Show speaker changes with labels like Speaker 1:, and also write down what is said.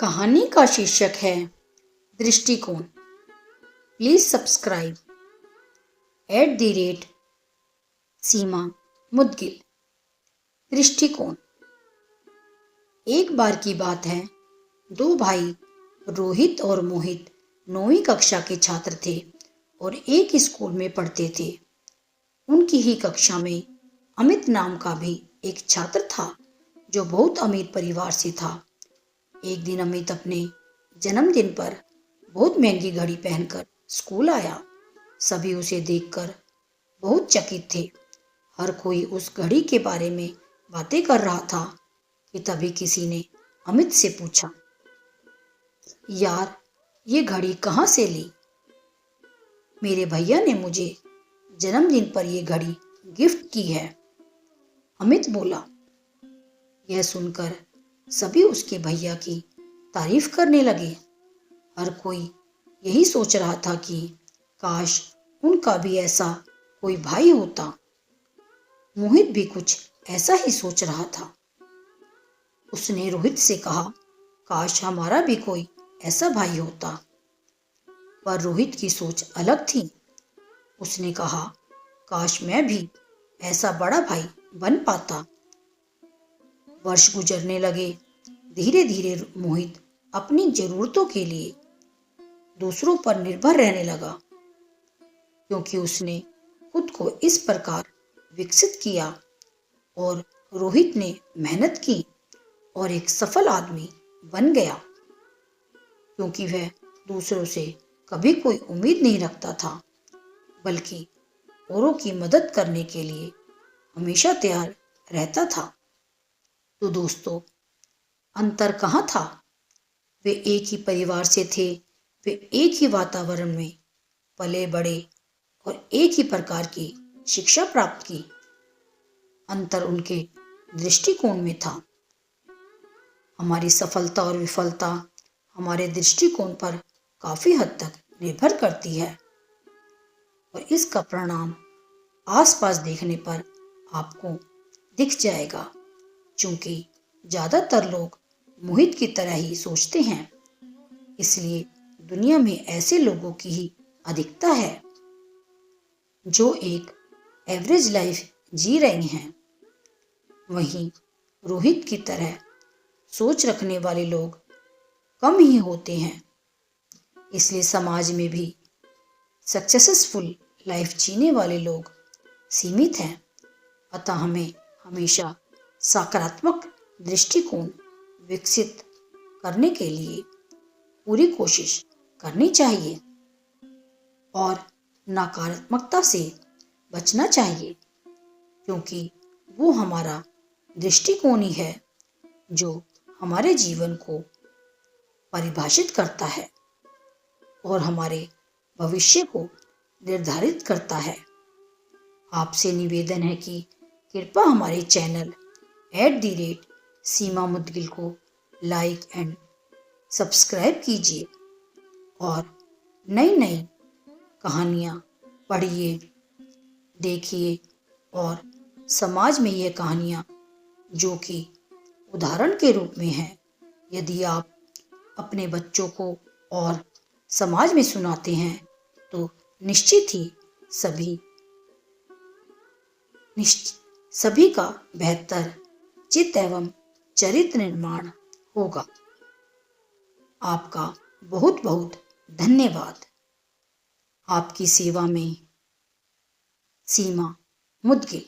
Speaker 1: कहानी का शीर्षक है दृष्टिकोण। प्लीज सब्सक्राइब @सीमा मुदगिल। दृष्टिकोण। एक बार की बात है, दो भाई रोहित और मोहित 9वीं कक्षा के छात्र थे और एक स्कूल में पढ़ते थे। उनकी ही कक्षा में अमित नाम का भी एक छात्र था जो बहुत अमीर परिवार से था। एक दिन अमित अपने जन्मदिन पर बहुत महंगी घड़ी पहनकर स्कूल आया। सभी उसे देखकर बहुत चकित थे। हर कोई उस घड़ी के बारे में बातें कर रहा था कि तभी किसी ने अमित से पूछा, यार, ये घड़ी कहाँ से ली? मेरे भैया ने मुझे जन्मदिन पर ये घड़ी गिफ्ट की है, अमित बोला। यह सुनकर सभी उसके भैया की तारीफ करने लगे। हर कोई यही सोच रहा था कि काश उनका भी ऐसा कोई भाई होता। मोहित भी कुछ ऐसा ही सोच रहा था। उसने रोहित से कहा, काश हमारा भी कोई ऐसा भाई होता। पर रोहित की सोच अलग थी। उसने कहा, काश मैं भी ऐसा बड़ा भाई बन पाता। वर्ष गुजरने लगे। धीरे धीरे मोहित अपनी जरूरतों के लिए दूसरों पर निर्भर रहने लगा, क्योंकि उसने खुद को इस प्रकार विकसित किया और रोहित ने मेहनत की और एक सफल आदमी बन गया, क्योंकि वह दूसरों से कभी कोई उम्मीद नहीं रखता था, बल्कि औरों की मदद करने के लिए हमेशा तैयार रहता था। तो दोस्तों, अंतर कहाँ था? वे एक ही परिवार से थे, वे एक ही वातावरण में पले बड़े और एक ही प्रकार की शिक्षा प्राप्त की। अंतर उनके दृष्टिकोण में था। हमारी सफलता और विफलता हमारे दृष्टिकोण पर काफी हद तक निर्भर करती है और इसका परिणाम आसपास देखने पर आपको दिख जाएगा। क्योंकि ज्यादातर लोग मोहित की तरह ही सोचते हैं, इसलिए दुनिया में ऐसे लोगों की ही अधिकता है जो एक एवरेज लाइफ जी रहे हैं। वहीं रोहित की तरह सोच रखने वाले लोग कम ही होते हैं। इसलिए समाज में भी सक्सेसफुल लाइफ जीने वाले लोग सीमित हैं। अतः हमें हमेशा सकारात्मक दृष्टिकोण विकसित करने के लिए पूरी कोशिश करनी चाहिए और नकारात्मकता से बचना चाहिए, क्योंकि वो हमारा दृष्टिकोण ही है जो हमारे जीवन को परिभाषित करता है और हमारे भविष्य को निर्धारित करता है। आपसे निवेदन है कि कृपया हमारे चैनल @सीमा मुदगिल को लाइक एंड सब्सक्राइब कीजिए और नई नई कहानियाँ पढ़िए, देखिए और समाज में ये कहानियाँ जो कि उदाहरण के रूप में हैं, यदि आप अपने बच्चों को और समाज में सुनाते हैं तो निश्चित ही सभी का बेहतर चित्त एवं चरित्र निर्माण होगा। आपका बहुत बहुत धन्यवाद। आपकी सेवा में सीमा मुदगिल।